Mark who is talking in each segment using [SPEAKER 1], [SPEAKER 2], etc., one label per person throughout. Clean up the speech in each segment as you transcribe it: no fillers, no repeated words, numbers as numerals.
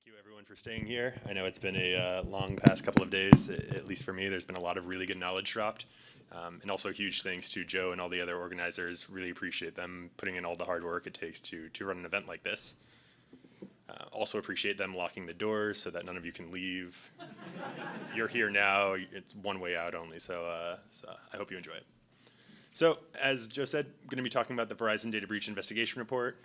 [SPEAKER 1] Thank you everyone for staying here. I know it's been a long past couple of days, at least for me. There's been a lot of really good knowledge dropped. And also huge thanks to Joe and all the other organizers. Really appreciate them putting in all the hard work it takes to run an event like this. Also appreciate them locking the doors so that none of you can leave. You're here now, it's one way out only, so I hope you enjoy it. So, as Joe said, I'm going to be talking about the Verizon Data Breach Investigation Report.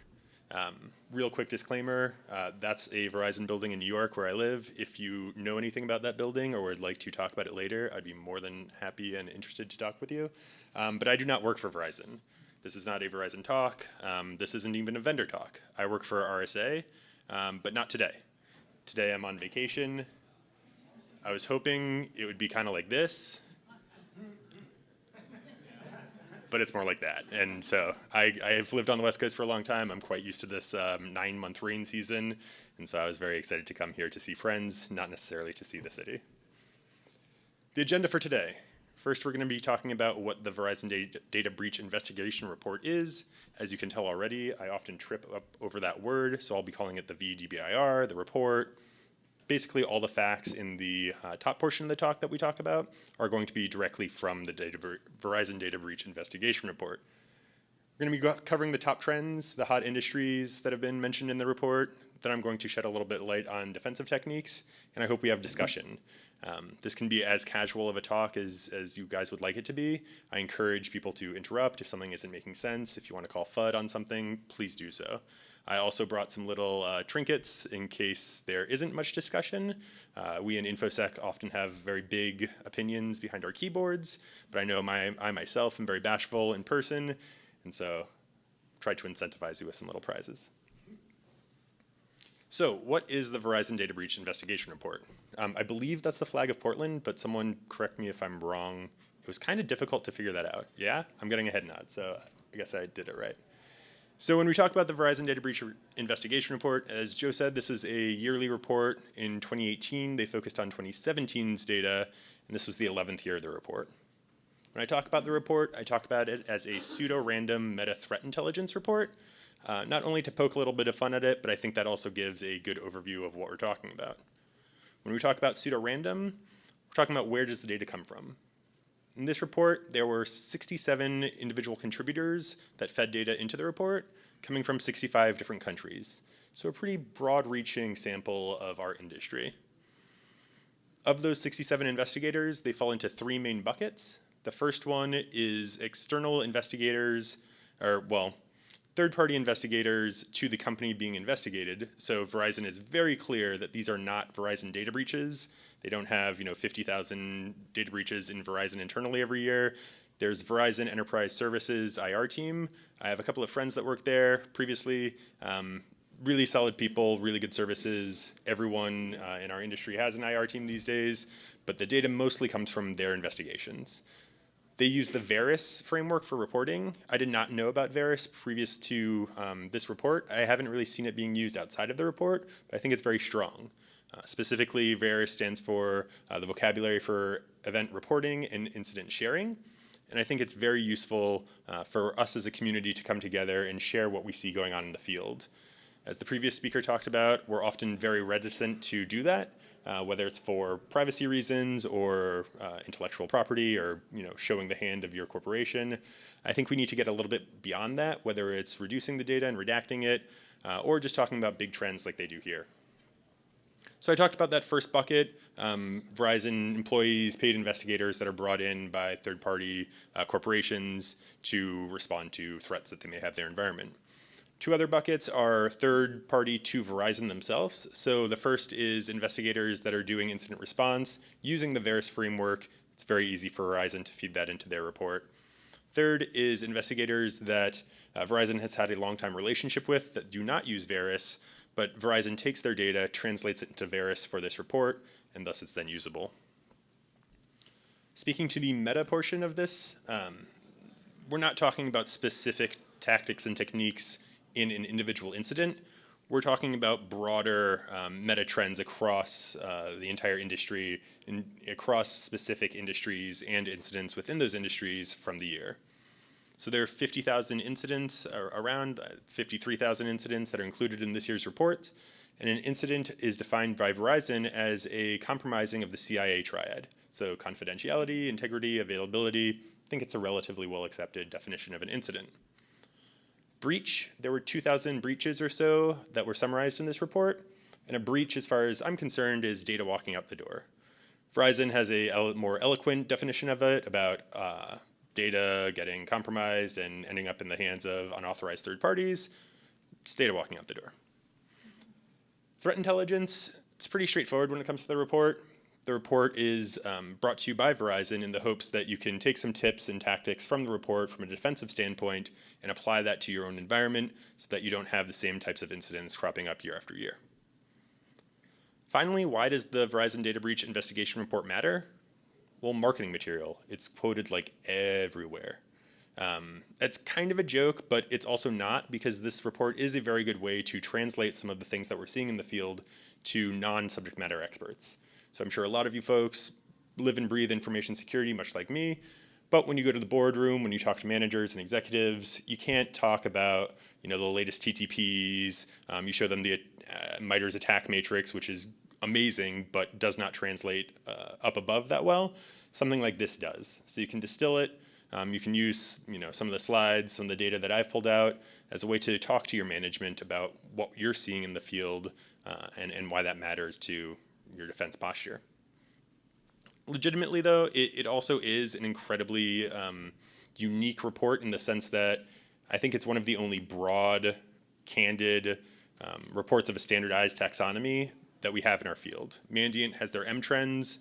[SPEAKER 1] Real quick disclaimer, that's a Verizon building in New York where I live. If you know anything about that building or would like to talk about it later, I'd be more than happy and interested to talk with you. But I do not work for Verizon. This is not a Verizon talk. This isn't even a vendor talk. I work for RSA, but not today. Today I'm on vacation. I was hoping it would be kind of like this, but it's more like that. And so I've lived on the West Coast for a long time. I'm quite used to this 9-month rain season. And so I was very excited to come here to see friends, not necessarily to see the city. The agenda for today. First, we're going to be talking about what the Verizon Data Breach Investigation Report is. As you can tell already, I often trip up over that word, so I'll be calling it the VDBIR, the report. Basically, all the facts in the top portion of the talk that we talk about are going to be directly from the Verizon Data Breach Investigation Report. We're going to be covering the top trends, the hot industries that have been mentioned in the report. Then I'm going to shed a little bit of light on defensive techniques, and I hope we have discussion. This can be as casual of a talk as you guys would like it to be. I encourage people to interrupt if something isn't making sense. If you want to call FUD on something, please do so. I also brought some little trinkets in case there isn't much discussion. We in InfoSec often have very big opinions behind our keyboards, but I know I myself am very bashful in person, and so try to incentivize you with some little prizes. So what is the Verizon Data Breach Investigation Report? I believe that's the flag of Portland, but someone correct me if I'm wrong. It was kind of difficult to figure that out. Yeah, I'm getting a head nod, so I guess I did it right. So when we talk about the Verizon Data Breach Investigation Report, as Joe said, this is a yearly report. In 2018, they focused on 2017's data, and this was the 11th year of the report. When I talk about the report, I talk about it as a pseudo-random meta-threat intelligence report, not only to poke a little bit of fun at it, but I think that also gives a good overview of what we're talking about. When we talk about pseudo-random, we're talking about where does the data come from. In this report, there were 67 individual contributors that fed data into the report, coming from 65 different countries. So a pretty broad-reaching sample of our industry. Of those 67 investigators, they fall into 3 main buckets. The first one is external investigators, or well, third-party investigators to the company being investigated. So Verizon is very clear that these are not Verizon data breaches. They don't have 50,000 data breaches in Verizon internally every year. There's Verizon Enterprise Services IR team. I have a couple of friends that worked there previously. Really solid people, really good services. Everyone in our industry has an IR team these days, but the data mostly comes from their investigations. They use the Veris framework for reporting. I did not know about Veris previous to this report. I haven't really seen it being used outside of the report, but I think it's very strong. Specifically, Veris stands for the vocabulary for event reporting and incident sharing. And I think it's very useful for us as a community to come together and share what we see going on in the field. As the previous speaker talked about, we're often very reticent to do that, whether it's for privacy reasons or intellectual property or showing the hand of your corporation. I think we need to get a little bit beyond that, whether it's reducing the data and redacting it, or just talking about big trends like they do here. So I talked about that first bucket, Verizon employees, paid investigators that are brought in by third-party corporations to respond to threats that they may have in their environment. 2 other buckets are third-party to Verizon themselves. So the first is investigators that are doing incident response using the Veris framework. It's very easy for Verizon to feed that into their report. Third is investigators that Verizon has had a long-time relationship with that do not use Veris, but Verizon takes their data, translates it into Veris for this report, and thus it's then usable. Speaking to the meta portion of this, we're not talking about specific tactics and techniques in an individual incident. We're talking about broader meta trends across the entire industry and across specific industries and incidents within those industries from the year. So there are 50,000 incidents, or around 53,000 incidents that are included in this year's report. And an incident is defined by Verizon as a compromising of the CIA triad. So confidentiality, integrity, availability. I think it's a relatively well-accepted definition of an incident. Breach, there were 2,000 breaches or so that were summarized in this report. And a breach, as far as I'm concerned, is data walking out the door. Verizon has a more eloquent definition of it about data getting compromised and ending up in the hands of unauthorized third parties. It's data walking out the door. Threat intelligence, it's pretty straightforward when it comes to the report. The report is brought to you by Verizon in the hopes that you can take some tips and tactics from the report from a defensive standpoint and apply that to your own environment so that you don't have the same types of incidents cropping up year after year. Finally, why does the Verizon data breach investigation report matter? Well, marketing material. It's quoted like everywhere. It's kind of a joke, but it's also not, because this report is a very good way to translate some of the things that we're seeing in the field to non-subject matter experts. So I'm sure a lot of you folks live and breathe information security, much like me, but when you go to the boardroom, when you talk to managers and executives, you can't talk about the latest TTPs. You show them the MITRE's attack matrix, which is amazing, but does not translate up above that well. Something like this does. So you can distill it. You can use some of the slides, some of the data that I've pulled out as a way to talk to your management about what you're seeing in the field and why that matters to your defense posture. Legitimately, though, it also is an incredibly unique report in the sense that I think it's one of the only broad, candid reports of a standardized taxonomy that we have in our field. Mandiant has their M-trends,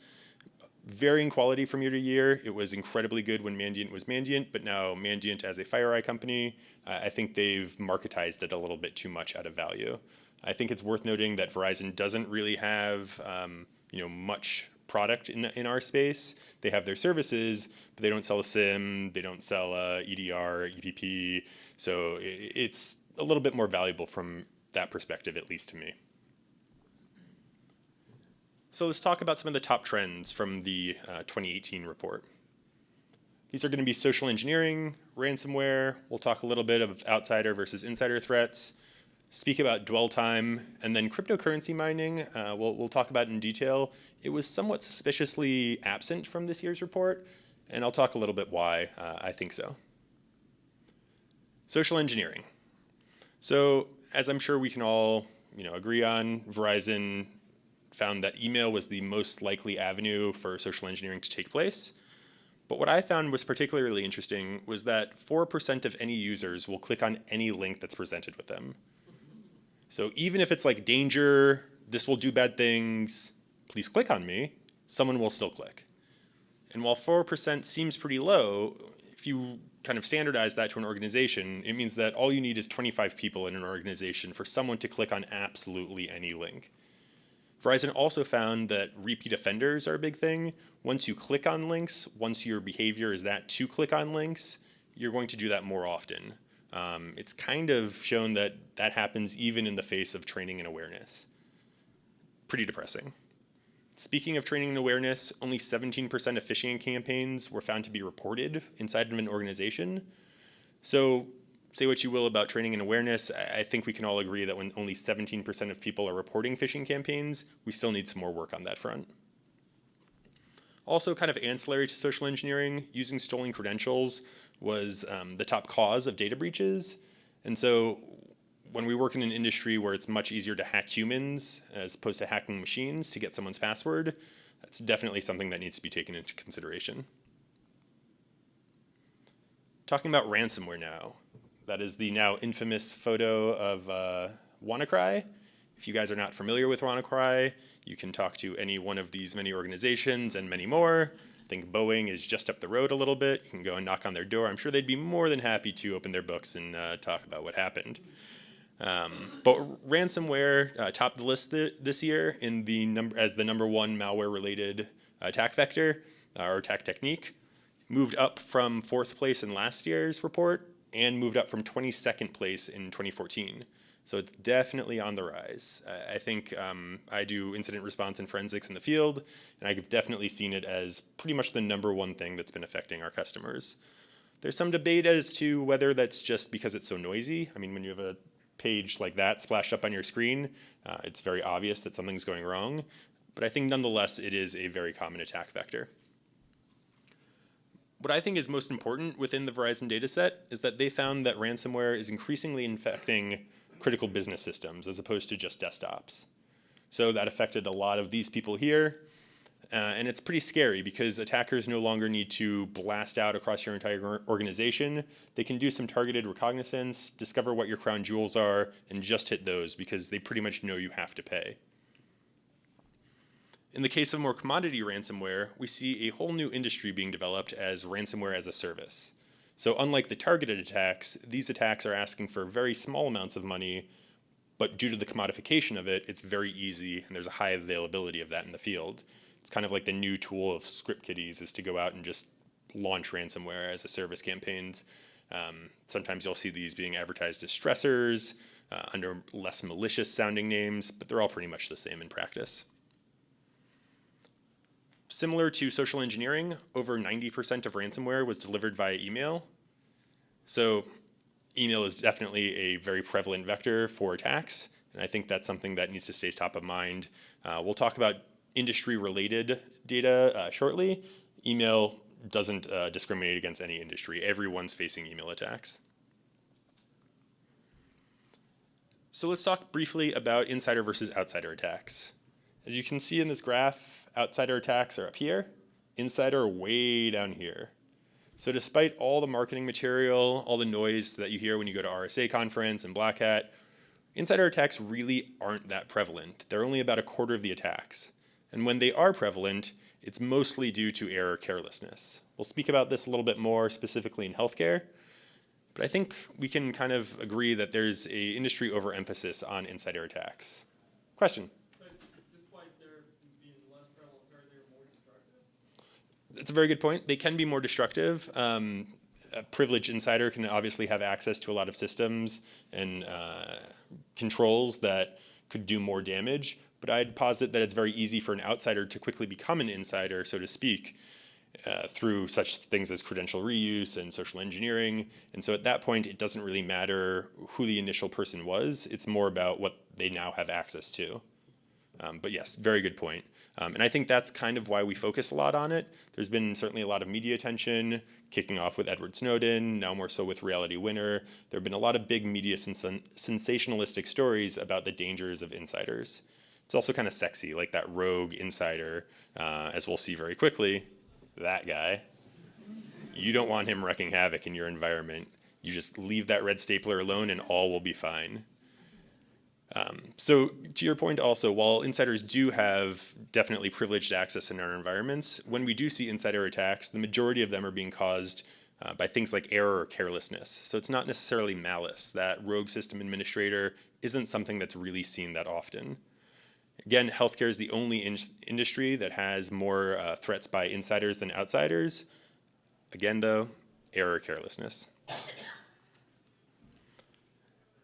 [SPEAKER 1] varying quality from year to year. It was incredibly good when Mandiant was Mandiant, but now Mandiant as a FireEye company, I think they've marketized it a little bit too much out of value. I think it's worth noting that Verizon doesn't really have much product in our space. They have their services, but they don't sell a SIM, they don't sell EDR, EPP, so it's a little bit more valuable from that perspective, at least to me. So let's talk about some of the top trends from the 2018 report. These are going to be social engineering, ransomware. We'll talk a little bit of outsider versus insider threats, speak about dwell time, and then cryptocurrency mining. We'll talk about in detail. It was somewhat suspiciously absent from this year's report, and I'll talk a little bit why I think so. Social engineering. So as I'm sure we can all agree on, Verizon found that email was the most likely avenue for social engineering to take place. But what I found was particularly interesting was that 4% of any users will click on any link that's presented with them. So even if it's like danger, this will do bad things, please click on me, someone will still click. And while 4% seems pretty low, if you kind of standardize that to an organization, it means that all you need is 25 people in an organization for someone to click on absolutely any link. Verizon also found that repeat offenders are a big thing. Once you click on links, once your behavior is that to click on links, you're going to do that more often. It's kind of shown that that happens even in the face of training and awareness. Pretty depressing. Speaking of training and awareness, only 17% of phishing campaigns were found to be reported inside of an organization. So say what you will about training and awareness, I think we can all agree that when only 17% of people are reporting phishing campaigns, we still need some more work on that front. Also, kind of ancillary to social engineering, using stolen credentials was the top cause of data breaches. And so when we work in an industry where it's much easier to hack humans as opposed to hacking machines to get someone's password, that's definitely something that needs to be taken into consideration. Talking about ransomware now. That is the now infamous photo of WannaCry. If you guys are not familiar with WannaCry, you can talk to any one of these many organizations and many more. I think Boeing is just up the road a little bit. You can go and knock on their door. I'm sure they'd be more than happy to open their books and talk about what happened. But ransomware topped the list this year in as the number one malware-related attack vector or attack technique. Moved up from 4th place in last year's report and moved up from 22nd place in 2014. So it's definitely on the rise. I think I do incident response and forensics in the field, and I've definitely seen it as pretty much the number one thing that's been affecting our customers. There's some debate as to whether that's just because it's so noisy. I mean, when you have a page like that splashed up on your screen, it's very obvious that something's going wrong. But I think nonetheless, it is a very common attack vector. What I think is most important within the Verizon dataset is that they found that ransomware is increasingly infecting critical business systems as opposed to just desktops. So that affected a lot of these people here. And it's pretty scary because attackers no longer need to blast out across your entire organization. They can do some targeted reconnaissance, discover what your crown jewels are, and just hit those because they pretty much know you have to pay. In the case of more commodity ransomware, we see a whole new industry being developed as ransomware as a service. So unlike the targeted attacks, these attacks are asking for very small amounts of money, but due to the commodification of it, it's very easy and there's a high availability of that in the field. It's kind of like the new tool of script kiddies is to go out and just launch ransomware as a service campaigns. Sometimes you'll see these being advertised as stressors under less malicious sounding names, but they're all pretty much the same in practice. Similar to social engineering, over 90% of ransomware was delivered via email. So email is definitely a very prevalent vector for attacks, and I think that's something that needs to stay top of mind. We'll talk about industry-related data shortly. Email doesn't discriminate against any industry. Everyone's facing email attacks. So let's talk briefly about insider versus outsider attacks. As you can see in this graph, outsider attacks are up here, insider are way down here. So despite all the marketing material, all the noise that you hear when you go to RSA conference and Black Hat, insider attacks really aren't that prevalent. They're only about a quarter of the attacks. And when they are prevalent, it's mostly due to error carelessness. We'll speak about this a little bit more specifically in healthcare, but I think we can kind of agree that there's an industry overemphasis on insider attacks. Question?
[SPEAKER 2] But despite their being less prevalent, are they more destructive?
[SPEAKER 1] That's a very good point. They can be more destructive. A privileged insider can obviously have access to a lot of systems and controls that could do more damage. But I'd posit that it's very easy for an outsider to quickly become an insider, so to speak, through such things as credential reuse and social engineering. And so at that point, it doesn't really matter who the initial person was. It's more about what they now have access to. But yes, very good point. And I think that's kind of why we focus a lot on it. There's been certainly a lot of media attention, kicking off with Edward Snowden, now more so with Reality Winner. There have been a lot of big media sensationalistic stories about the dangers of insiders. It's also kind of sexy, like that rogue insider, as we'll see very quickly, that guy. You don't want him wreaking havoc in your environment. You just leave that red stapler alone and all will be fine. So to your point also, while insiders do have definitely privileged access in our environments, when we do see insider attacks, the majority of them are being caused by things like error or carelessness. So it's not necessarily malice. That rogue system administrator isn't something that's really seen that often. Again, healthcare is the only industry that has more threats by insiders than outsiders. Again, though, error or carelessness.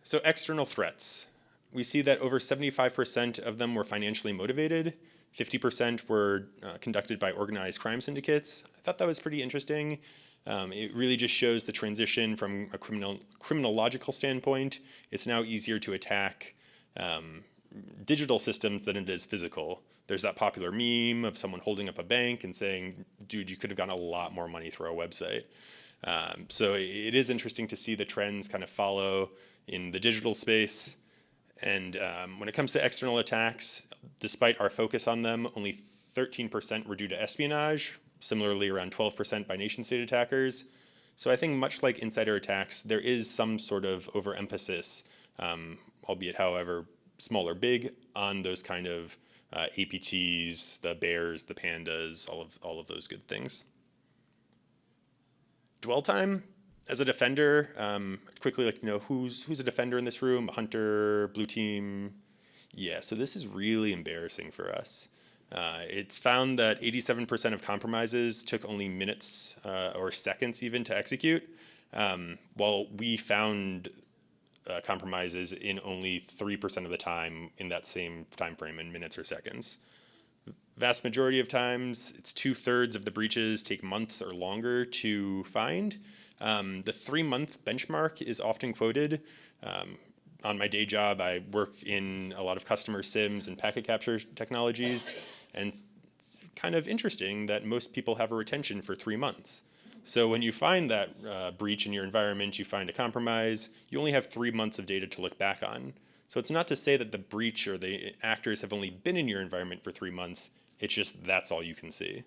[SPEAKER 1] So external threats. We see that over 75% of them were financially motivated. 50% were conducted by organized crime syndicates. I thought that was pretty interesting. It really just shows the transition from a criminological standpoint. It's now easier to attack digital systems than it is physical. There's that popular meme of someone holding up a bank and saying, dude, you could have gotten a lot more money through our website. So it is interesting to see the trends kind of follow in the digital space. And when it comes to external attacks, despite our focus on them, only 13% were due to espionage, similarly around 12% by nation-state attackers. So I think much like insider attacks, there is some sort of overemphasis, albeit however small or big, on those kind of APTs, the bears, the pandas, all of those good things. Dwell time. As a defender, quickly like to know who's a defender in this room, a hunter, blue team. Yeah, so this is really embarrassing for us. It's found that 87% of compromises took only minutes or seconds even to execute, while we found compromises in only 3% of the time in that same time frame in minutes or seconds. Vast majority of times, it's 2/3 of the breaches take months or longer to find. The 3-month benchmark is often quoted. on my day job, I work in a lot of customer SIMs and packet capture technologies, and it's kind of interesting that most people have a retention for 3 months. So when you find that breach in your environment, you find a compromise, you only have 3 months of data to look back on. So it's not to say that the breach or the actors have only been in your environment for 3 months, it's just that's all you can see.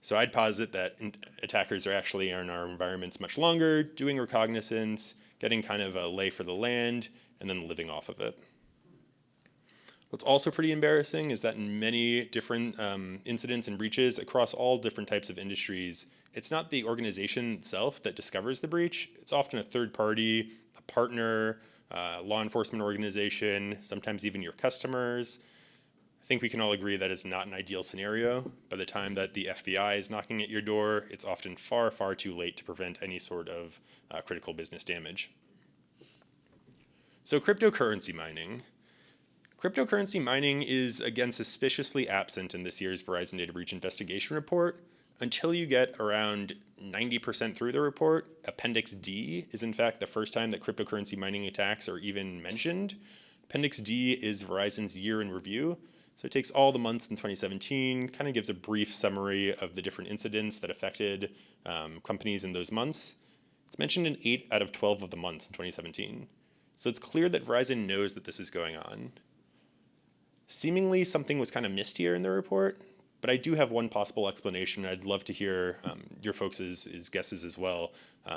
[SPEAKER 1] So I'd posit that attackers are actually in our environments much longer, doing reconnaissance, getting kind of a lay for the land, and then living off of it. What's also pretty embarrassing is that in many different incidents and breaches across all different types of industries, it's not the organization itself that discovers the breach. It's often a third party, a partner, law enforcement organization, sometimes even your customers. I think we can all agree that is not an ideal scenario. By the time that the FBI is knocking at your door, it's often far, far too late to prevent any sort of critical business damage. So cryptocurrency mining. Cryptocurrency mining is again suspiciously absent in this year's Verizon Data Breach Investigation Report until you get around 90% through the report. Appendix D is in fact the first time that cryptocurrency mining attacks are even mentioned. Appendix D is Verizon's year in review. So it takes all the months in 2017, kind of gives a brief summary of the different incidents that affected companies in those months. It's mentioned in 8 out of 12 of the months in 2017. So it's clear that Verizon knows that this is going on. Seemingly something was kind of missed here in the report, but I do have one possible explanation. I'd love to hear your folks' guesses as well.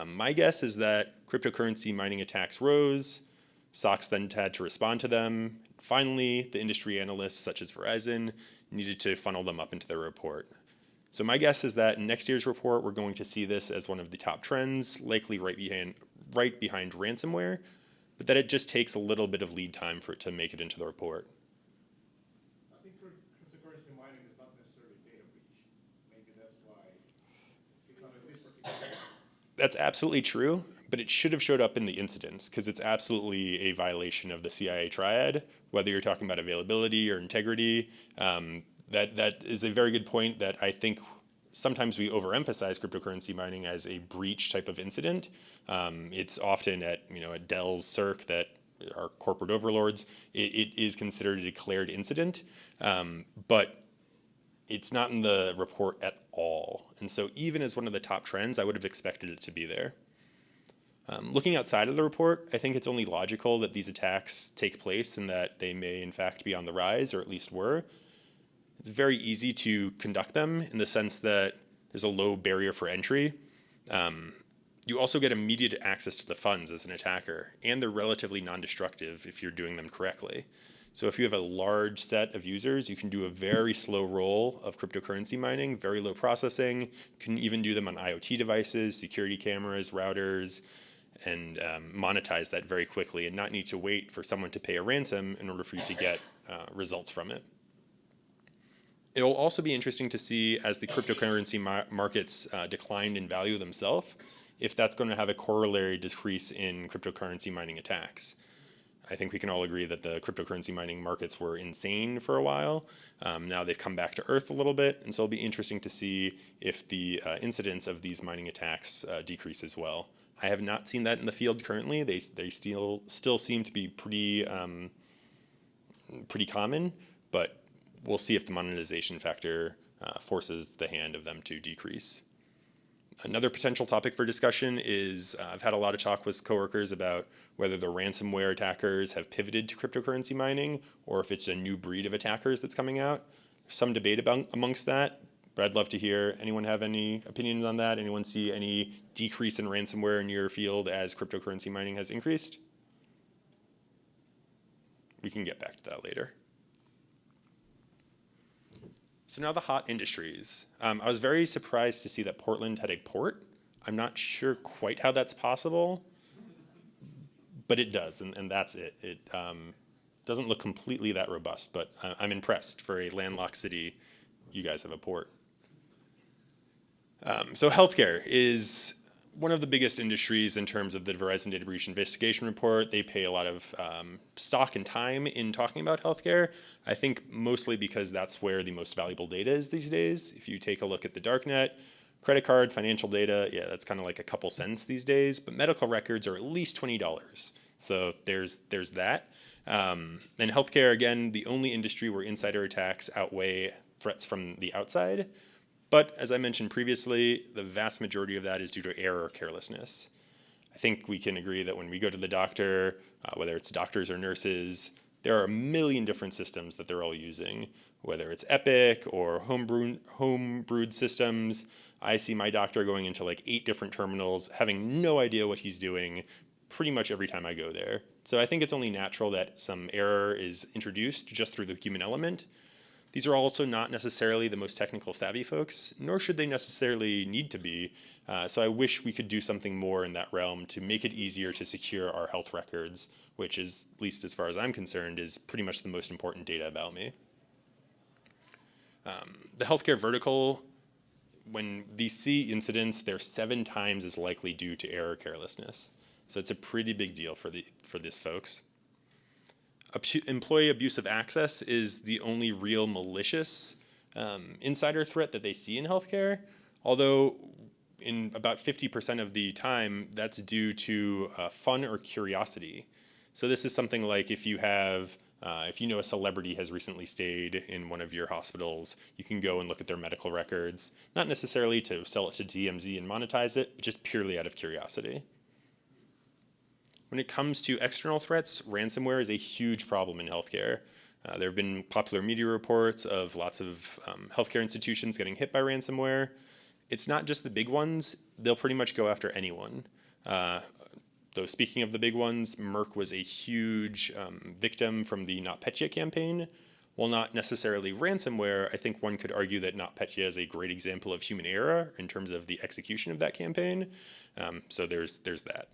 [SPEAKER 1] My guess is that cryptocurrency mining attacks rose, SOX then had to respond to them. Finally, the industry analysts such as Verizon needed to funnel them up into their report. So my guess is that in next year's report, we're going to see this as one of the top trends, likely right behind ransomware, but that it just takes a little bit of lead time for it to make it into the report.
[SPEAKER 3] I think cryptocurrency mining is not necessarily data breach. Maybe that's why it's not at least particular.
[SPEAKER 1] That's absolutely true, but it should have showed up in the incidents because it's absolutely a violation of the CIA triad, whether you're talking about availability or integrity. That is a very good point that I think sometimes we overemphasize cryptocurrency mining as a breach type of incident. It's often at Dell's CERC that are corporate overlords. It is considered a declared incident, but it's not in the report at all. And so even as one of the top trends, I would have expected it to be there. Looking outside of the report, I think it's only logical that these attacks take place and that they may in fact be on the rise, or at least were. It's very easy to conduct them in the sense that there's a low barrier for entry. You also get immediate access to the funds as an attacker, and they're relatively non-destructive if you're doing them correctly. So if you have a large set of users, you can do a very slow roll of cryptocurrency mining, very low processing. You can even do them on IoT devices, security cameras, routers, and monetize that very quickly and not need to wait for someone to pay a ransom in order for you to get results from it. It'll also be interesting to see as the cryptocurrency markets declined in value themselves, if that's going to have a corollary decrease in cryptocurrency mining attacks. I think we can all agree that the cryptocurrency mining markets were insane for a while. Now they've come back to earth a little bit, and so it'll be interesting to see if the incidence of these mining attacks decrease as well. I have not seen that in the field currently. They still seem to be pretty common, but we'll see if the monetization factor forces the hand of them to decrease. Another potential topic for discussion is I've had a lot of talk with coworkers about whether the ransomware attackers have pivoted to cryptocurrency mining or if it's a new breed of attackers that's coming out. There's some debate amongst that, but I'd love to hear anyone have any opinions on that. Anyone see any decrease in ransomware in your field as cryptocurrency mining has increased? We can get back to that later. So now the hot industries. I was very surprised to see that Portland had a port. I'm not sure quite how that's possible, but it does, and that's it. It doesn't look completely that robust, but I'm impressed. For a landlocked city, you guys have a port. So healthcare is one of the biggest industries in terms of the Verizon Data Breach Investigation Report. They pay a lot of stock and time in talking about healthcare. I think mostly because that's where the most valuable data is these days. If you take a look at the darknet, credit card, financial data, yeah, that's kind of like a couple cents these days, but medical records are at least $20. So there's that. And healthcare, again, the only industry where insider attacks outweigh threats from the outside. But as I mentioned previously, the vast majority of that is due to error or carelessness. I think we can agree that when we go to the doctor, whether it's doctors or nurses, there are a million different systems that they're all using, whether it's Epic or home-brewed systems. I see my doctor going into like 8 different terminals, having no idea what he's doing pretty much every time I go there. So I think it's only natural that some error is introduced just through the human element. These are also not necessarily the most technical savvy folks, nor should they necessarily need to be. So I wish we could do something more in that realm to make it easier to secure our health records, which is, at least as far as I'm concerned, is pretty much the most important data about me. The healthcare vertical, when these see incidents, they're 7 times as likely due to error or carelessness. So it's a pretty big deal for this folks. Employee abusive access is the only real malicious insider threat that they see in healthcare, although in about 50% of the time, that's due to fun or curiosity. So this is something like if you know a celebrity has recently stayed in one of your hospitals, you can go and look at their medical records, not necessarily to sell it to TMZ and monetize it, but just purely out of curiosity. When it comes to external threats, ransomware is a huge problem in healthcare. There have been popular media reports of lots of healthcare institutions getting hit by ransomware. It's not just the big ones, they'll pretty much go after anyone. Though speaking of the big ones, Merck was a huge victim from the NotPetya campaign. While not necessarily ransomware, I think one could argue that NotPetya is a great example of human error in terms of the execution of that campaign. So there's that.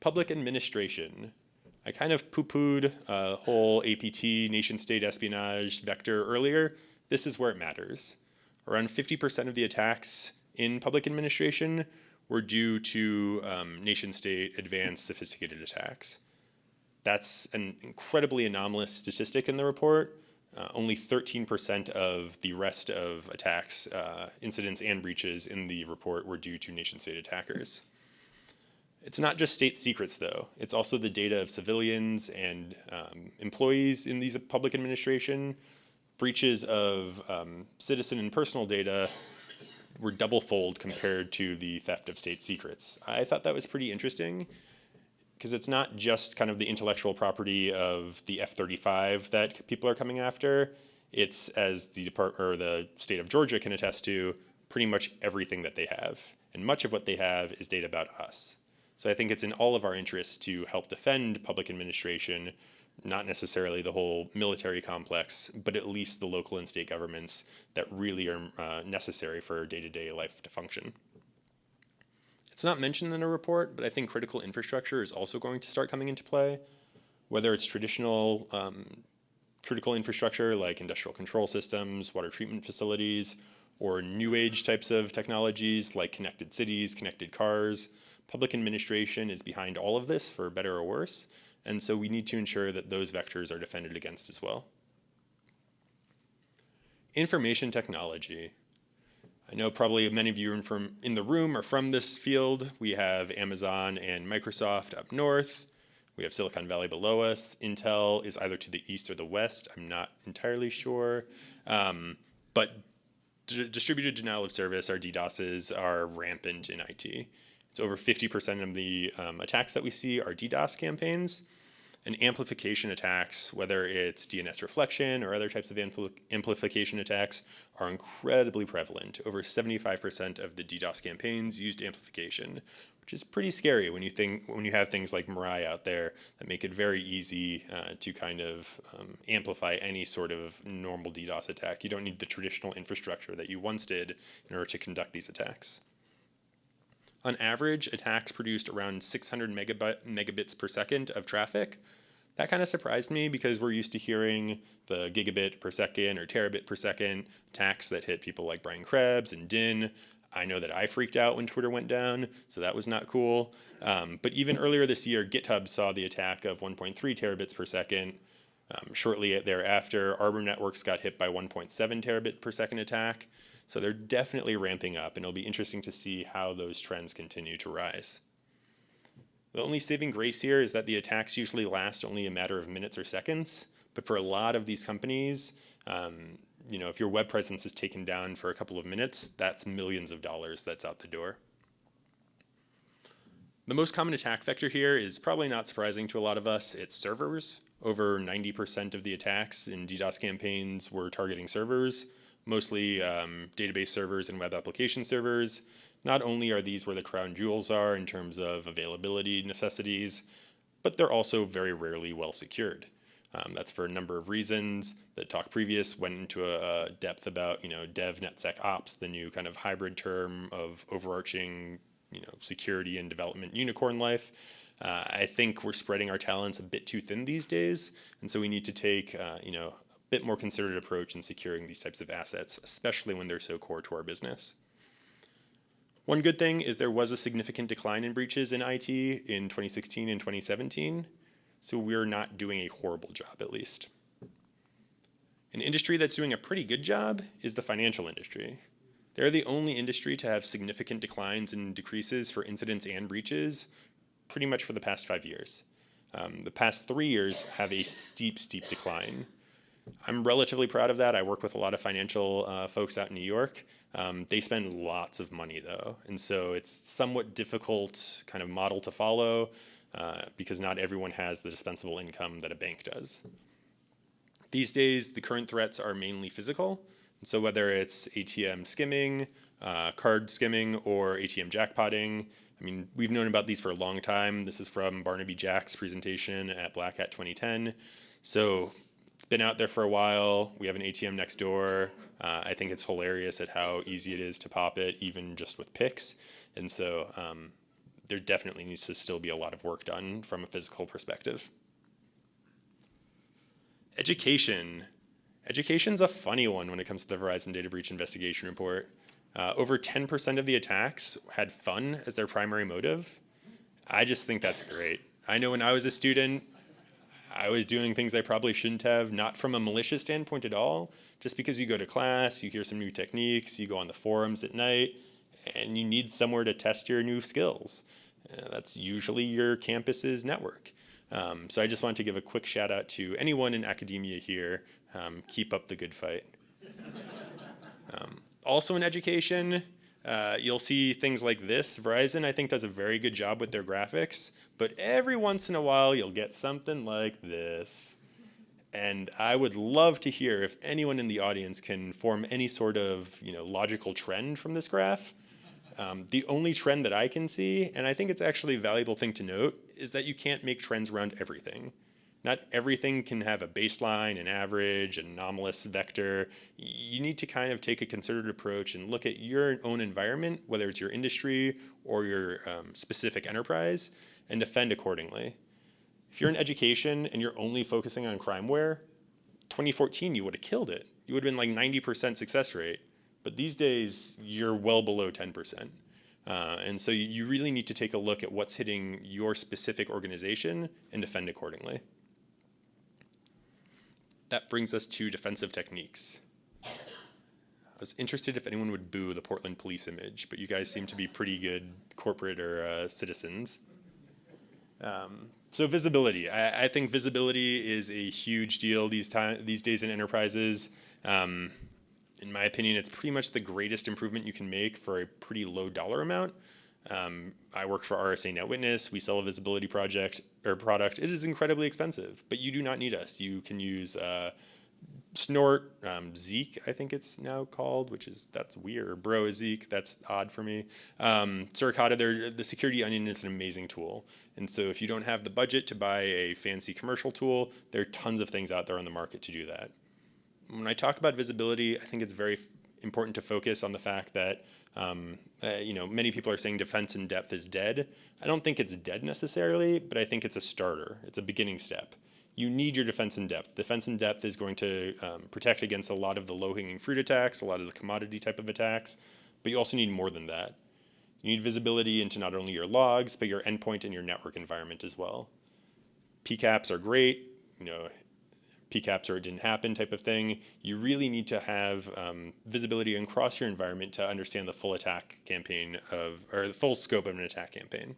[SPEAKER 1] Public administration. I kind of poo-pooed whole APT, nation-state espionage vector earlier. This is where it matters. Around 50% of the attacks in public administration were due to nation-state advanced sophisticated attacks. That's an incredibly anomalous statistic in the report. Only 13% of the rest of attacks, incidents, and breaches in the report were due to nation-state attackers. It's not just state secrets, though. It's also the data of civilians and employees in these public administration. Breaches of citizen and personal data were double-fold compared to the theft of state secrets. I thought that was pretty interesting because it's not just kind of the intellectual property of the F-35 that people are coming after. It's, as the state of Georgia can attest to, pretty much everything that they have. And much of what they have is data about us. So I think it's in all of our interests to help defend public administration, not necessarily the whole military complex, but at least the local and state governments that really are necessary for day-to-day life to function. It's not mentioned in the report, but I think critical infrastructure is also going to start coming into play, whether it's traditional critical infrastructure like industrial control systems, water treatment facilities, or new age types of technologies like connected cities, connected cars. Public administration is behind all of this, for better or worse, and so we need to ensure that those vectors are defended against as well. Information technology. I know probably many of you in the room are from this field. We have Amazon and Microsoft up north. We have Silicon Valley below us. Intel is either to the east or the west. I'm not entirely sure. But distributed denial of service, our DDoSes, are rampant in IT. It's over 50% of the attacks that we see are DDoS campaigns. And amplification attacks, whether it's DNS reflection or other types of amplification attacks, are incredibly prevalent. Over 75% of the DDoS campaigns used amplification, which is pretty scary when you have things like Mirai out there that make it very easy to kind of amplify any sort of normal DDoS attack. You don't need the traditional infrastructure that you once did in order to conduct these attacks. On average, attacks produced around 600 megabits per second of traffic. That kind of surprised me because we're used to hearing the gigabit per second or terabit per second attacks that hit people like Brian Krebs and Din. I know that I freaked out when Twitter went down, so that was not cool. But even earlier this year, GitHub saw the attack of 1.3 terabits per second. Shortly thereafter, Arbor Networks got hit by 1.7 terabit per second attack. So they're definitely ramping up, and it'll be interesting to see how those trends continue to rise. The only saving grace here is that the attacks usually last only a matter of minutes or seconds. But for a lot of these companies, if your web presence is taken down for a couple of minutes, that's millions of dollars that's out the door. The most common attack vector here is probably not surprising to a lot of us. It's servers. Over 90% of the attacks in DDoS campaigns were targeting servers, mostly database servers and web application servers. Not only are these where the crown jewels are in terms of availability necessities, but they're also very rarely well secured. That's for a number of reasons. The talk previous went into a depth about DevNetSecOps, the new kind of hybrid term of overarching security and development unicorn life. I think we're spreading our talents a bit too thin these days, and so we need to take a bit more considered approach in securing these types of assets, especially when they're so core to our business. One good thing is there was a significant decline in breaches in IT in 2016 and 2017, so we're not doing a horrible job at least. An industry that's doing a pretty good job is the financial industry. They're the only industry to have significant declines and decreases for incidents and breaches pretty much for the past 5 years. The past 3 years have a steep decline. I'm relatively proud of that. I work with a lot of financial folks out in New York. They spend lots of money though, and so it's somewhat difficult kind of model to follow because not everyone has the dispensable income that a bank does. These days, the current threats are mainly physical. So whether it's ATM skimming, card skimming, or ATM jackpotting, I mean, we've known about these for a long time. This is from Barnaby Jack's presentation at Black Hat 2010. So it's been out there for a while. We have an ATM next door. I think it's hilarious at how easy it is to pop it, even just with picks. And so there definitely needs to still be a lot of work done from a physical perspective. Education. Education's a funny one when it comes to the Verizon Data Breach Investigation Report. Over 10% of the attacks had fun as their primary motive. I just think that's great. I know when I was a student, I was doing things I probably shouldn't have, not from a malicious standpoint at all, just because you go to class, you hear some new techniques, you go on the forums at night, and you need somewhere to test your new skills. That's usually your campus's network. So I just wanted to give a quick shout out to anyone in academia here. Keep up the good fight. Also in education, you'll see things like this. Verizon, I think, does a very good job with their graphics, but every once in a while you'll get something like this. And I would love to hear if anyone in the audience can form any sort of logical trend from this graph. The only trend that I can see, and I think it's actually a valuable thing to note, is that you can't make trends around everything. Not everything can have a baseline, an average, an anomalous vector. You need to kind of take a considered approach and look at your own environment, whether it's your industry or your specific enterprise, and defend accordingly. If you're in education and you're only focusing on crimeware, 2014 you would have killed it. You would have been like 90% success rate. But these days, you're well below 10%. And so you really need to take a look at what's hitting your specific organization and defend accordingly. That brings us to defensive techniques. I was interested if anyone would boo the Portland police image, but you guys seem to be pretty good corporate or citizens. So visibility. I think visibility is a huge deal these days in enterprises. In my opinion, it's pretty much the greatest improvement you can make for a pretty low dollar amount. I work for RSA NetWitness. We sell a visibility product. It is incredibly expensive, but you do not need us. You can use Snort, Zeek, I think it's now called, that's weird. Bro is Zeek, that's odd for me. Suricata, the Security Onion is an amazing tool. And so if you don't have the budget to buy a fancy commercial tool, there are tons of things out there on the market to do that. When I talk about visibility, I think it's very important to focus on the fact that many people are saying defense in depth is dead. I don't think it's dead necessarily, but I think it's a starter. It's a beginning step. You need your defense in depth. Defense in depth is going to protect against a lot of the low-hanging fruit attacks, a lot of the commodity type of attacks, but you also need more than that. You need visibility into not only your logs, but your endpoint and your network environment as well. PCAPs are great, PCAPs or it didn't happen type of thing. You really need to have visibility across your environment to understand the full attack campaign or the full scope of an attack campaign.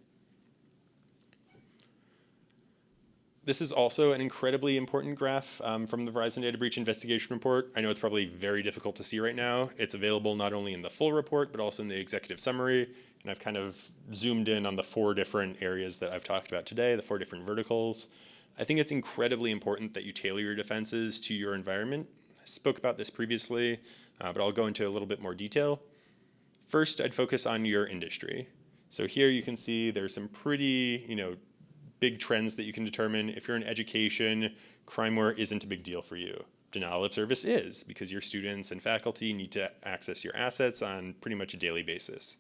[SPEAKER 1] This is also an incredibly important graph from the Verizon Data Breach Investigation Report. I know it's probably very difficult to see right now. It's available not only in the full report, but also in the executive summary. And I've kind of zoomed in on the 4 different areas that I've talked about today, the 4 different verticals. I think it's incredibly important that you tailor your defenses to your environment. I spoke about this previously, but I'll go into a little bit more detail. First, I'd focus on your industry. So here you can see there's some pretty, big trends that you can determine. If you're in education, crimeware isn't a big deal for you. Denial of service is, because your students and faculty need to access your assets on pretty much a daily basis.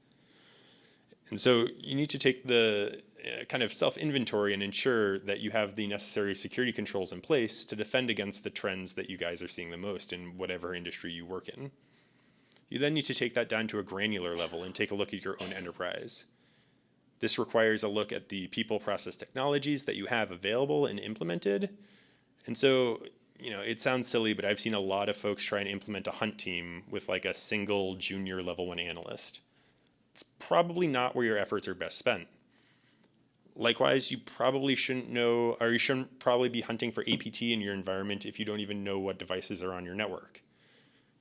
[SPEAKER 1] And so you need to take the kind of self-inventory and ensure that you have the necessary security controls in place to defend against the trends that you guys are seeing the most in whatever industry you work in. You then need to take that down to a granular level and take a look at your own enterprise. This requires a look at the people, process, technologies that you have available and implemented. And so, it sounds silly, but I've seen a lot of folks try and implement a hunt team with like a single junior level 1 analyst. It's probably not where your efforts are best spent. Likewise, you probably shouldn't know, or you shouldn't probably be hunting for APT in your environment if you don't even know what devices are on your network.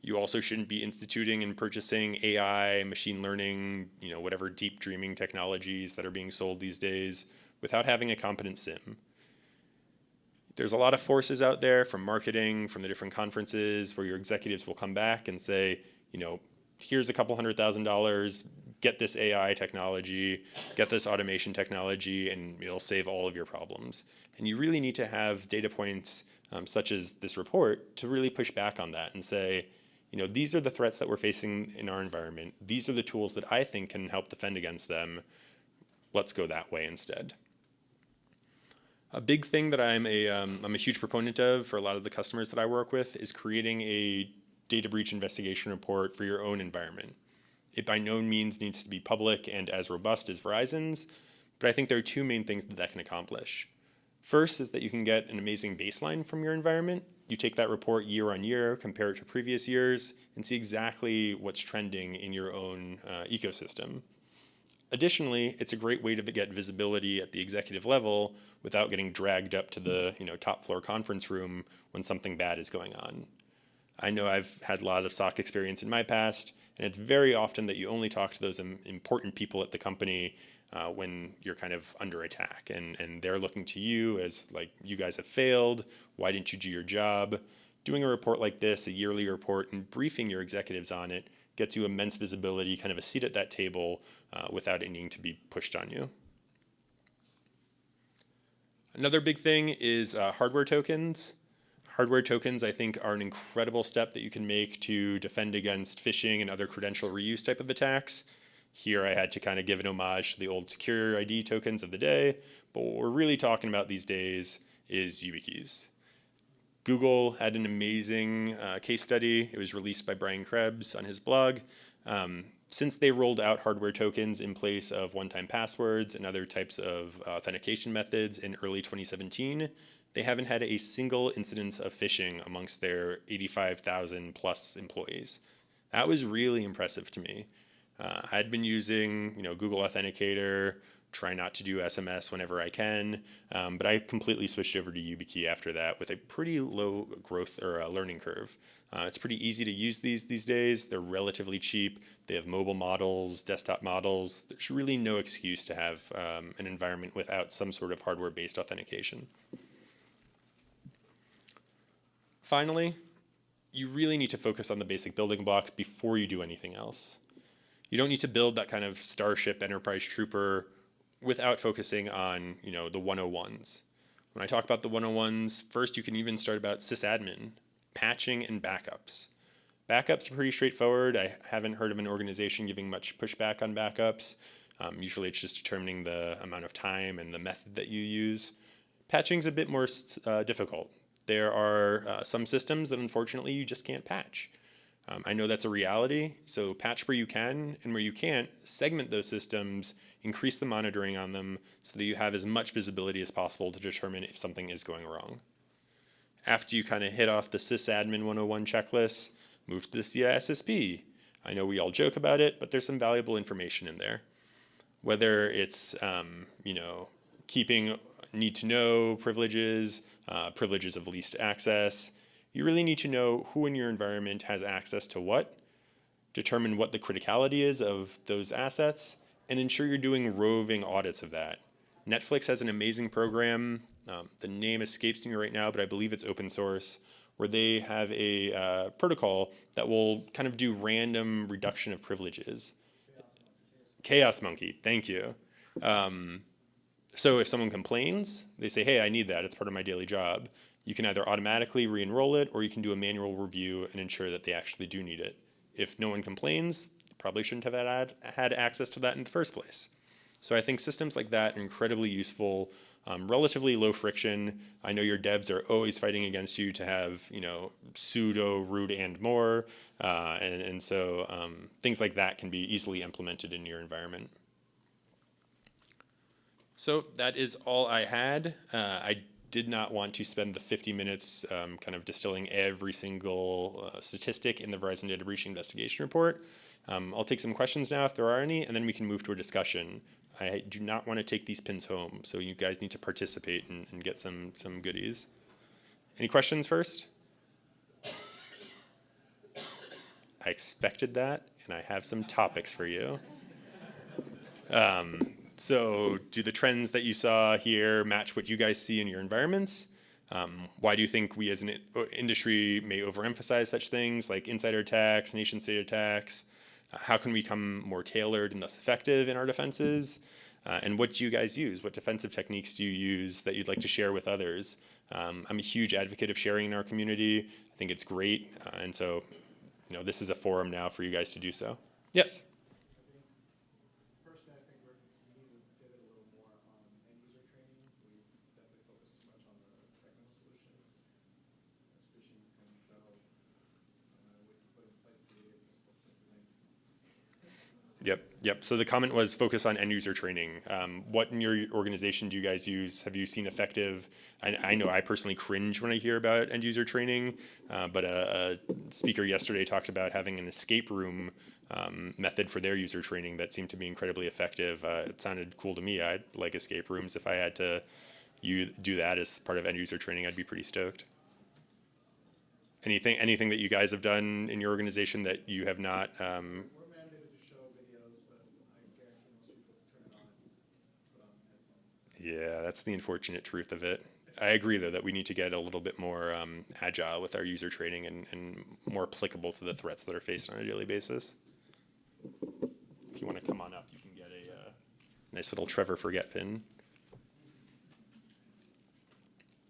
[SPEAKER 1] You also shouldn't be instituting and purchasing AI, machine learning, whatever deep dreaming technologies that are being sold these days without having a competent SIM. There's a lot of forces out there from marketing, from the different conferences where your executives will come back and say, here's a couple $100,000, get this AI technology, get this automation technology, and it'll save all of your problems. And you really need to have data points such as this report to really push back on that and say, these are the threats that we're facing in our environment. These are the tools that I think can help defend against them. Let's go that way instead. A big thing that I'm a huge proponent of for a lot of the customers that I work with is creating a data breach investigation report for your own environment. It by no means needs to be public and as robust as Verizon's, but I think there are 2 main things that can accomplish. First is that you can get an amazing baseline from your environment. You take that report year on year, compare it to previous years, and see exactly what's trending in your own ecosystem. Additionally, it's a great way to get visibility at the executive level without getting dragged up to the top floor conference room when something bad is going on. I know I've had a lot of SOC experience in my past, and it's very often that you only talk to those important people at the company when you're kind of under attack, and they're looking to you as like, you guys have failed, why didn't you do your job? Doing a report like this, a yearly report, and briefing your executives on it gets you immense visibility, kind of a seat at that table without it needing to be pushed on you. Another big thing is hardware tokens. Hardware tokens, I think, are an incredible step that you can make to defend against phishing and other credential reuse type of attacks. Here I had to kind of give an homage to the old secure ID tokens of the day, but what we're really talking about these days is YubiKeys. Google had an amazing case study. It was released by Brian Krebs on his blog. Since they rolled out hardware tokens in place of one-time passwords and other types of authentication methods in early 2017, they haven't had a single incidence of phishing amongst their 85,000 plus employees. That was really impressive to me. I'd been using, Google Authenticator, try not to do SMS whenever I can, but I completely switched over to YubiKey after that with a pretty low growth or learning curve. It's pretty easy to use these days. They're relatively cheap. They have mobile models, desktop models. There's really no excuse to have an environment without some sort of hardware-based authentication. Finally, you really need to focus on the basic building blocks before you do anything else. You don't need to build that kind of Starship Enterprise Trooper without focusing on, the 101s. When I talk about the 101s, first you can even start about sysadmin, patching, and backups. Backups are pretty straightforward. I haven't heard of an organization giving much pushback on backups. Usually it's just determining the amount of time and the method that you use. Patching's a bit more difficult. There are some systems that unfortunately you just can't patch. I know that's a reality, so patch where you can, and where you can't, segment those systems, increase the monitoring on them so that you have as much visibility as possible to determine if something is going wrong. After you kind of hit off the sysadmin 101 checklist, move to the CISSP. I know we all joke about it, but there's some valuable information in there. Whether it's, keeping need to know privileges, privileges of least access. You really need to know who in your environment has access to what, determine what the criticality is of those assets, and ensure you're doing roving audits of that. Netflix has an amazing program. The name escapes me right now, but I believe it's open source, where they have a protocol that will kind of do random reduction of privileges. Chaos Monkey, thank you. So if someone complains, they say, hey, I need that, it's part of my daily job. You can either automatically re-enroll it, or you can do a manual review and ensure that they actually do need it. If no one complains, probably shouldn't have had access to that in the first place. So I think systems like that are incredibly useful, relatively low friction. I know your devs are always fighting against you to have, pseudo, root, and more. And so things like that can be easily implemented in your environment. So that is all I had. I did not want to spend the 50 minutes kind of distilling every single statistic in the Verizon Data Breach Investigation Report. I'll take some questions now if there are any, and then we can move to a discussion. I do not want to take these pins home, so you guys need to participate and get some goodies. Any questions first? I expected that, and I have some topics for you. So do the trends that you saw here match what you guys see in your environments? Why do you think we as an industry may overemphasize such things like insider attacks, nation state attacks? How can we become more tailored and thus effective in our defenses? And what do you guys use? What defensive techniques do you use that you'd like to share with others? I'm a huge advocate of sharing in our community. I think it's great. And so, this is a forum now for you guys to do so. Yes?
[SPEAKER 3] Personally, I think we need to pivot a little more on end-user training. We definitely focus too much on the technical solutions, especially kind of show what you put in place to get
[SPEAKER 1] Yep. So the comment was focus on end user training. What in your organization do you guys use? Have you seen effective? I know I personally cringe when I hear about end user training, but a speaker yesterday talked about having an escape room method for their user training that seemed to be incredibly effective. It sounded cool to me. I'd like escape rooms. If I had to do that as part of end user training, I'd be pretty stoked. Anything that you guys have done in your organization that you have not?
[SPEAKER 3] We're mandated to show videos, but I guarantee most people turn it on and put on headphones.
[SPEAKER 1] Yeah, that's the unfortunate truth of it. I agree, though, that we need to get a little bit more agile with our user training and more applicable to the threats that are faced on a daily basis. If you want to come on up, you can get a nice little Trevor Forget pin.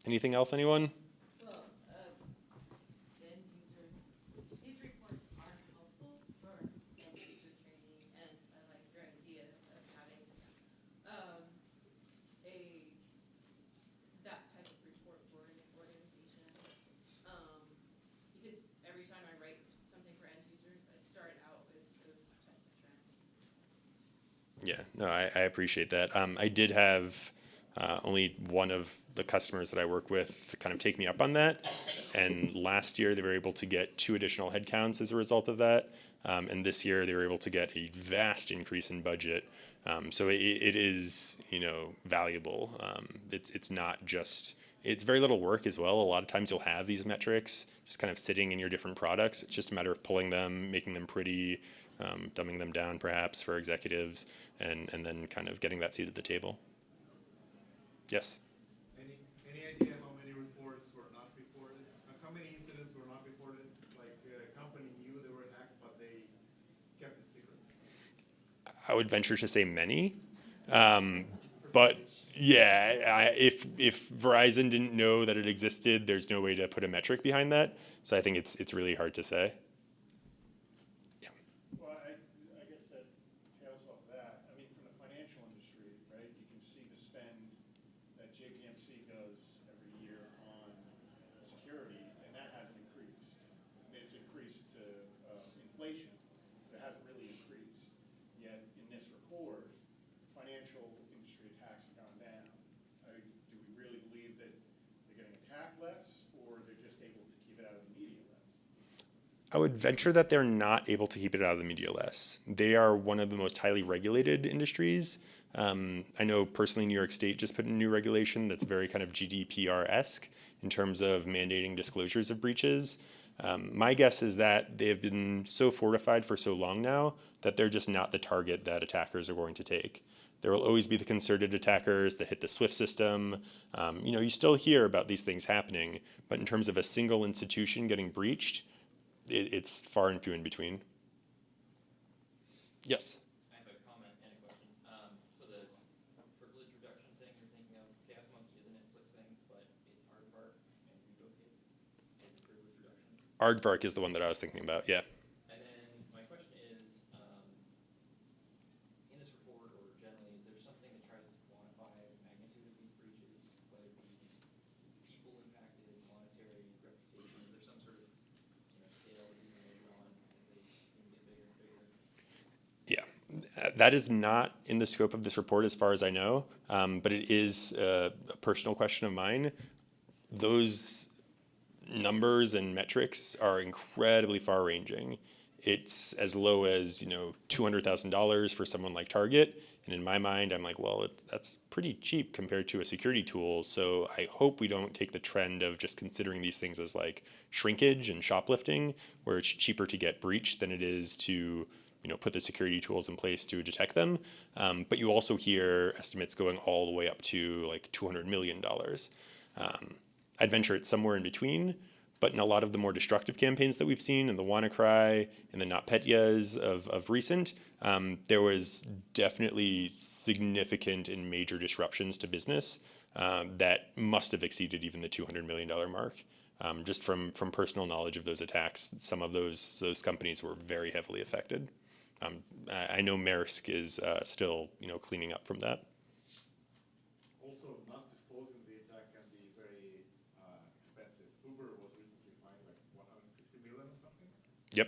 [SPEAKER 1] Anything else, anyone?
[SPEAKER 4] Well, end user, these reports are helpful for end user training, and I like your idea of having that type of report for an organization. Because every time I write something for end users, I start out with those types of trends.
[SPEAKER 1] Yeah, no, I appreciate that. I did have only one of the customers that I work with kind of take me up on that. And last year they were able to get 2 additional headcounts as a result of that. And this year they were able to get a vast increase in budget. So it is, valuable. It's not just, it's very little work as well. A lot of times you'll have these metrics just kind of sitting in your different products. It's just a matter of pulling them, making them pretty, dumbing them down perhaps for executives, and then kind of getting that seat at the table. Yes?
[SPEAKER 3] Any idea how many reports were not reported? How many incidents were not reported? Like a company knew they were hacked, but they kept it secret?
[SPEAKER 1] I would venture to say many. But yeah, if Verizon didn't know that it existed, there's no way to put a metric behind that. So I think it's really hard to say.
[SPEAKER 5] Well, I guess that tails off that. I mean, from the financial industry, right, you can see the spend that JPMC does every year on security, and that hasn't increased. It's increased to inflation, but it hasn't really increased. Yet in this report, financial industry attacks have gone down. Do we really believe that they're getting attacked less, or they're just able to keep it out of the media less?
[SPEAKER 1] I would venture that they're not able to keep it out of the media less. They are one of the most highly regulated industries. I know personally New York State just put in a new regulation that's very kind of GDPR-esque in terms of mandating disclosures of breaches. My guess is that they have been so fortified for so long now that they're just not the target that attackers are going to take. There will always be the concerted attackers that hit the SWIFT system. You still hear about these things happening, but in terms of a single institution getting breached, it's far and few in between. Yes?
[SPEAKER 6] I have a comment and a question. So the privilege reduction thing you're thinking of, Chaos Monkey isn't Inflixing, but it's Aardvark and Relocate as the privilege reduction.
[SPEAKER 1] Aardvark is the one that I was thinking about, yeah.
[SPEAKER 6] And then my question is, in this report or generally, is there something that tries to quantify the magnitude of these breaches, whether it be people impacted, monetary, reputation? Is there some sort of scale that you can measure on as they seem to get bigger and bigger?
[SPEAKER 1] Yeah, that is not in the scope of this report as far as I know, but it is a personal question of mine. Those numbers and metrics are incredibly far-ranging. It's as low as $200,000 for someone like Target, and in my mind, I'm like, well, that's pretty cheap compared to a security tool. So I hope we don't take the trend of just considering these things as like shrinkage and shoplifting, where it's cheaper to get breached than it is to put the security tools in place to detect them. But you also hear estimates going all the way up to like $200 million. I'd venture it's somewhere in between, but in a lot of the more destructive campaigns that we've seen, in the WannaCry and the NotPetyas of recent, there was definitely significant and major disruptions to business that must have exceeded even the $200 million mark. Just from personal knowledge of those attacks, some of those companies were very heavily affected. I know Maersk is still cleaning up from that.
[SPEAKER 3] Also, not disclosing the attack can be very expensive. Uber was recently fined like 150 million or something.
[SPEAKER 1] Yep.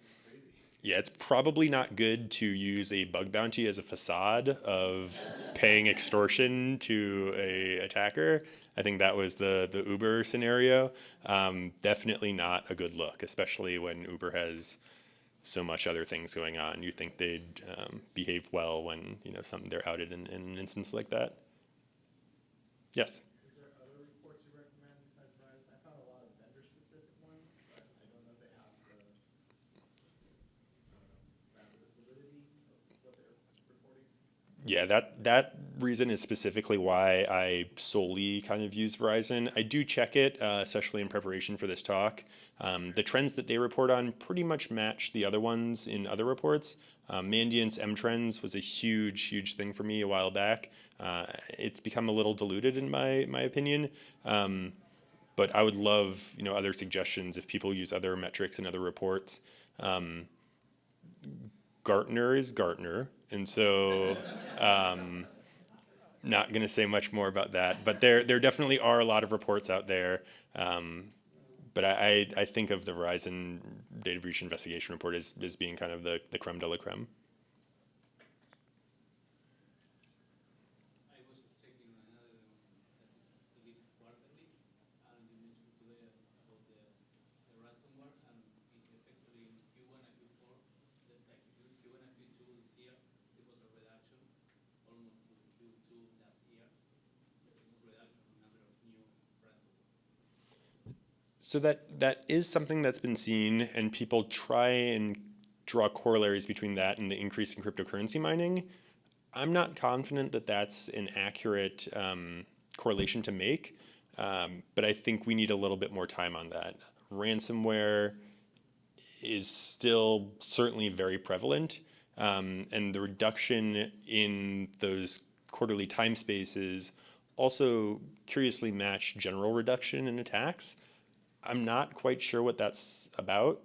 [SPEAKER 3] It's crazy.
[SPEAKER 1] Yeah, it's probably not good to use a bug bounty as a facade of paying extortion to a attacker. I think that was the Uber scenario. Definitely not a good look, especially when Uber has so much other things going on. You think they'd behave well when they're outed in an instance like that. Yes.
[SPEAKER 3] Is there other reports you recommend besides Verizon? I found a lot of vendor-specific ones, but I don't know if they have the validity of what they're reporting.
[SPEAKER 1] Yeah, that reason is specifically why I solely kind of use Verizon. I do check it, especially in preparation for this talk. The trends that they report on pretty much match the other ones in other reports. Mandiant's M-Trends was a huge thing for me a while back. It's become a little diluted in my opinion. But I would love other suggestions if people use other metrics and other reports. Gartner is Gartner, and so not going to say much more about that. But there definitely are a lot of reports out there. But I think of the Verizon data breach investigation report as being kind of the creme de la creme.
[SPEAKER 2] I was checking another one that is quarterly, and you mentioned today about the ransomware, and effectively in Q1 and Q4, like Q1 and Q2 this year, there was a reduction almost to Q2 last year, reduction in number of new ransomware.
[SPEAKER 1] So that is something that's been seen, and people try and draw corollaries between that and the increase in cryptocurrency mining. I'm not confident that that's an accurate correlation to make, but I think we need a little bit more time on that. Ransomware is still certainly very prevalent, and the reduction in those quarterly time spaces also curiously match general reduction in attacks. I'm not quite sure what that's about,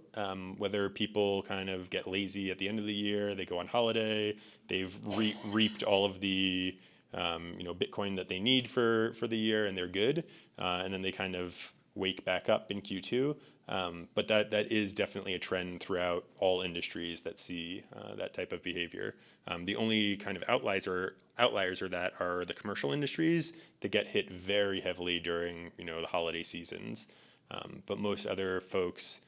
[SPEAKER 1] whether people kind of get lazy at the end of the year, they go on holiday, they've reaped all of the Bitcoin that they need for the year and they're good, and then they kind of wake back up in Q2. But that is definitely a trend throughout all industries that see that type of behavior. The only kind of outliers are that are the commercial industries that get hit very heavily during the holiday seasons. But most other folks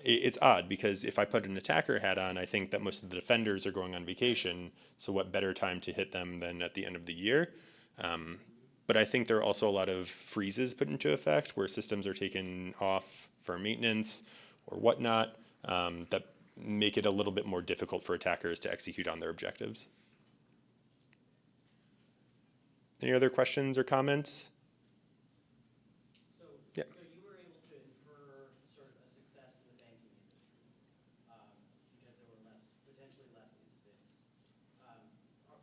[SPEAKER 1] It's odd because if I put an attacker hat on, I think that most of the defenders are going on vacation. So what better time to hit them than at the end of the year? But I think there are also a lot of freezes put into effect where systems are taken off for maintenance or whatnot that make it a little bit more difficult for attackers to execute on their objectives. Any other questions or comments?
[SPEAKER 2] So,
[SPEAKER 1] Yeah.
[SPEAKER 2] so you were able to infer sort of a success in the banking industry because there were potentially less incidents.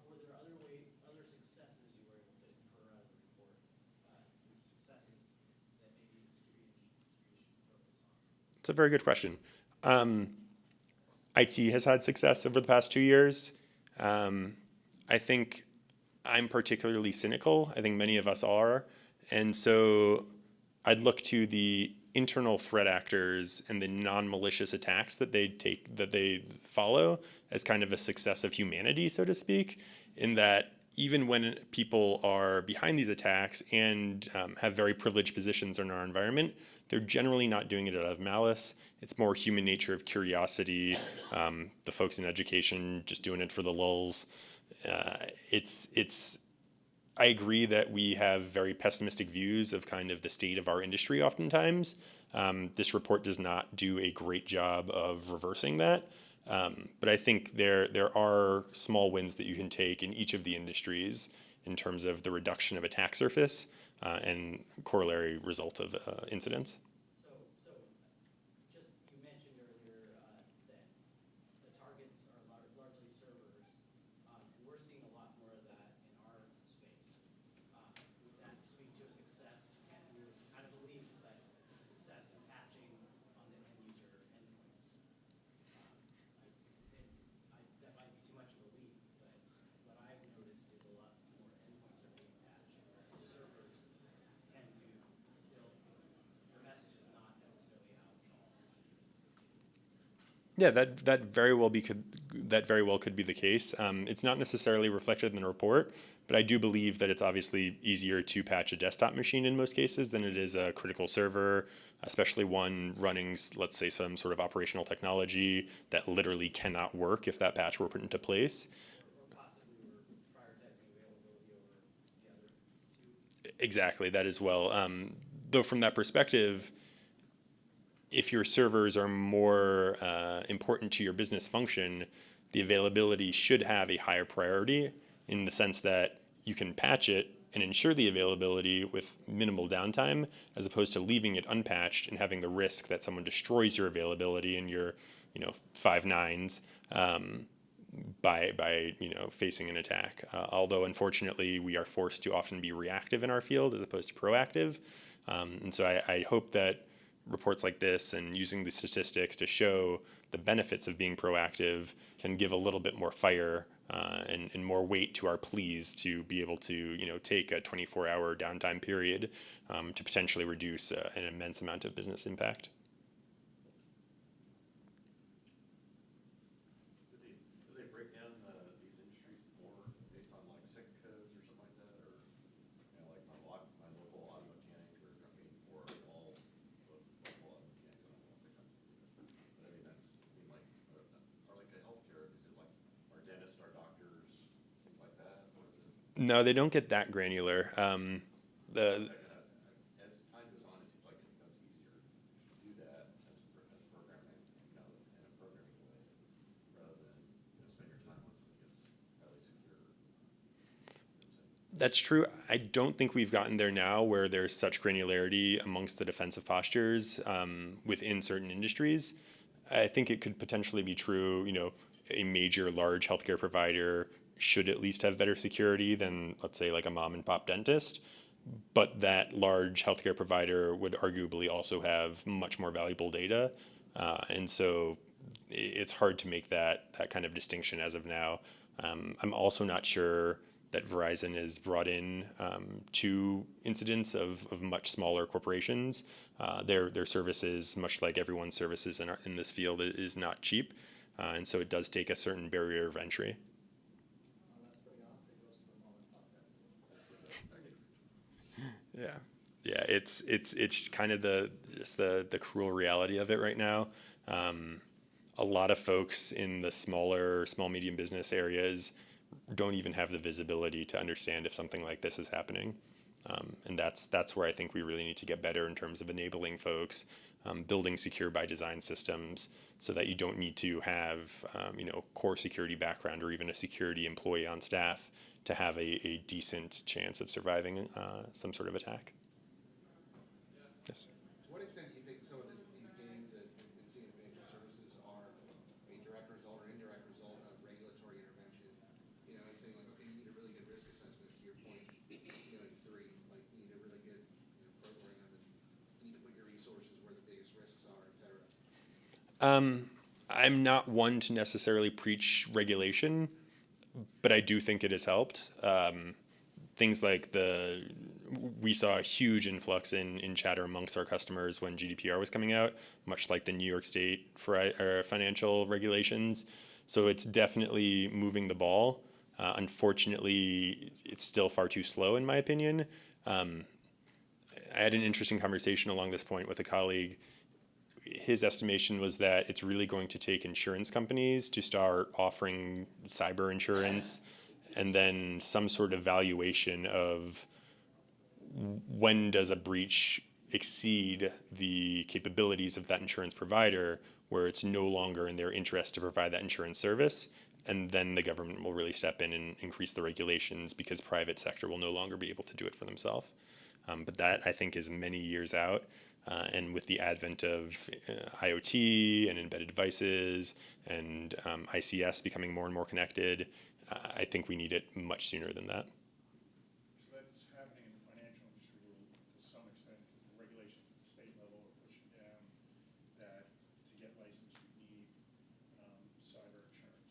[SPEAKER 2] Were there other successes you were able to infer out of the report? Successes that maybe the security industry should focus on?
[SPEAKER 1] It's a very good question. IT has had success over the past 2 years. I think I'm particularly cynical. I think many of us are. And so I'd look to the internal threat actors and the non-malicious attacks that they follow as kind of a success of humanity, so to speak, in that even when people are behind these attacks and have very privileged positions in our environment, they're generally not doing it out of malice. It's more human nature of curiosity, the folks in education just doing it for the lulz. I agree that we have very pessimistic views of kind of the state of our industry oftentimes. This report does not do a great job of reversing that. But I think there are small wins that you can take in each of the industries in terms of the reduction of attack surface and corollary result of incidents.
[SPEAKER 2] So just you mentioned earlier that the targets are largely servers, and we're seeing a lot more of that in our space. Would that speak to a success? And we kind of believe that success in patching on the end user endpoints. That might be too much of a leap, but what I've noticed is a lot more endpoints are being patched, and servers tend to still, your message is not necessarily out to all systems.
[SPEAKER 1] Yeah, that very well could be the case. It's not necessarily reflected in the report, but I do believe that it's obviously easier to patch a desktop machine in most cases than it is a critical server, especially one running, let's say, some sort of operational technology that literally cannot work if that patch were put into place.
[SPEAKER 2] Or possibly we're prioritizing availability over the other two.
[SPEAKER 1] Exactly, that as well. Though from that perspective, if your servers are more important to your business function, the availability should have a higher priority in the sense that you can patch it and ensure the availability with minimal downtime, as opposed to leaving it unpatched and having the risk that someone destroys your availability and your 5 nines by facing an attack. Although unfortunately we are forced to often be reactive in our field as opposed to proactive. And so I hope that reports like this and using the statistics to show the benefits of being proactive can give a little bit more fire and more weight to our pleas to be able to take a 24-hour downtime period to potentially reduce an immense amount of business impact.
[SPEAKER 7] Do they break down these industries more based on like SIC codes or something like that, or like my local auto mechanic, or or all local auto mechanics? I don't know if they come to but or like a healthcare, is it like our dentists, our doctors, things like that, or is it?
[SPEAKER 1] No, they don't get that granular.
[SPEAKER 7] As time goes on, it seems like it becomes easier to do that as programming, in a programming way, rather than spend your time on something that's highly secure.
[SPEAKER 1] That's true. I don't think we've gotten there now where there's such granularity amongst the defensive postures within certain industries. I think it could potentially be true, a major large healthcare provider should at least have better security than, let's say, like a mom and pop dentist. But that large healthcare provider would arguably also have much more valuable data. And so it's hard to make that kind of distinction as of now. I'm also not sure that Verizon has brought in two incidents of much smaller corporations. Their services, much like everyone's services in this field, is not cheap. And so it does take a certain barrier of entry. Yeah, it's kind of the just the cruel reality of it right now. A lot of folks in the small medium business areas don't even have the visibility to understand if something like this is happening. And that's where I think we really need to get better in terms of enabling folks, building secure by design systems so that you don't need to have core security background or even a security employee on staff to have a decent chance of surviving some sort of attack. Yes.
[SPEAKER 8] To what extent do you think some of these gains that we've been seeing in financial services are a direct result or indirect result of regulatory intervention? You know, and saying like, okay, you need a really good risk assessment to your point, three, like you need a really good program and you need to put your resources where the biggest risks are, et cetera.
[SPEAKER 1] I'm not one to necessarily preach regulation, but I do think it has helped. Things like we saw a huge influx in chatter amongst our customers when GDPR was coming out, much like the New York State financial regulations. So it's definitely moving the ball. Unfortunately, it's still far too slow, in my opinion. I had an interesting conversation along this point with a colleague. His estimation was that it's really going to take insurance companies to start offering cyber insurance and then some sort of valuation of when does a breach exceed the capabilities of that insurance provider where it's no longer in their interest to provide that insurance service, and then the government will really step in and increase the regulations because private sector will no longer be able to do it for themselves. But that, I think, is many years out. And with the advent of IoT and embedded devices and ICS becoming more and more connected, I think we need it much sooner than that.
[SPEAKER 5] So that's happening in the financial industry to some extent because the regulations at the state level are pushing down that to get licensed you need cyber insurance.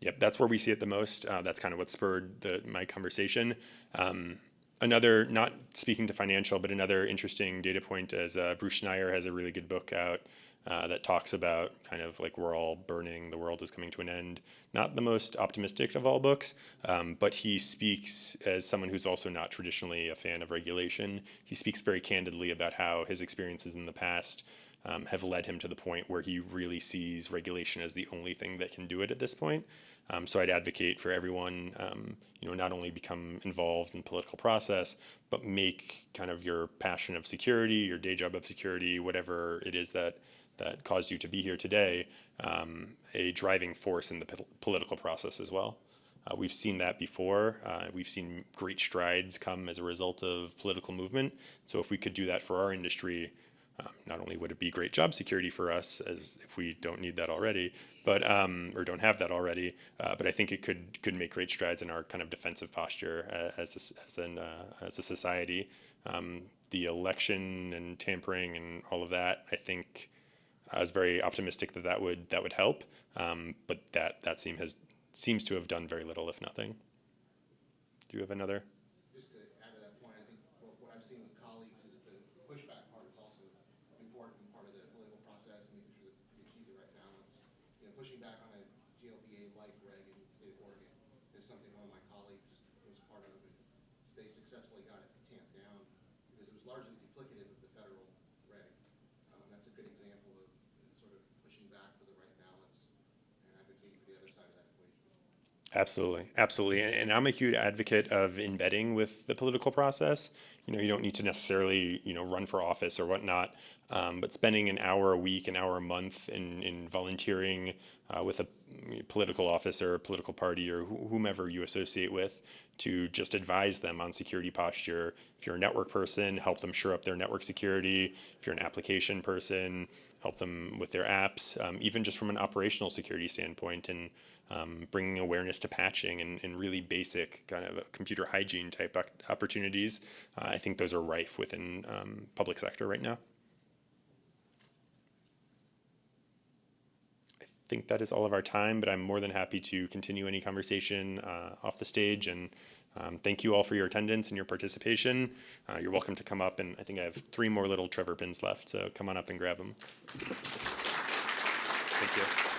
[SPEAKER 1] Yep, that's where we see it the most. That's kind of what spurred my conversation. Another, not speaking to financial, but another interesting data point is Bruce Schneier has a really good book out that talks about kind of like we're all burning, the world is coming to an end. Not the most optimistic of all books, but he speaks as someone who's also not traditionally a fan of regulation. He speaks very candidly about how his experiences in the past have led him to the point where he really sees regulation as the only thing that can do it at this point. So I'd advocate for everyone, not only become involved in political process, but make kind of your passion of security, your day job of security, whatever it is that caused you to be here today, a driving force in the political process as well. We've seen that before. We've seen great strides come as a result of political movement. So if we could do that for our industry, not only would it be great job security for us, as if we don't need that already, but or don't have that already, but I think it could make great strides in our kind of defensive posture as a society. The election and tampering and all of that, I think I was very optimistic that would help, but that seems to have done very little, if nothing. Do you have another?
[SPEAKER 8] Just to add to that point, I think what I've seen with colleagues is the pushback part is also important part of the political process and making sure that you achieve the right balance. Pushing back on a GLPA-like reg in the state of Oregon is something one of my colleagues was part of, and they successfully got it tamped down because it was largely duplicative of the federal reg. That's a good example of sort of pushing back for the right balance and advocating for the other side of that equation.
[SPEAKER 1] Absolutely. And I'm a huge advocate of embedding with the political process. You don't need to necessarily, run for office or whatnot, but spending an hour a week, an hour a month in volunteering with a political office or a political party or whomever you associate with to just advise them on security posture. If you're a network person, help them shore up their network security. If you're an application person, help them with their apps, even just from an operational security standpoint, and bringing awareness to patching and really basic kind of computer hygiene type opportunities. I think those are rife within public sector right now. I think that is all of our time, but I'm more than happy to continue any conversation off the stage, and thank you all for your attendance and your participation. You're welcome to come up, and I think I have 3 more little Trevor pins left, so come on up and grab them. Thank you.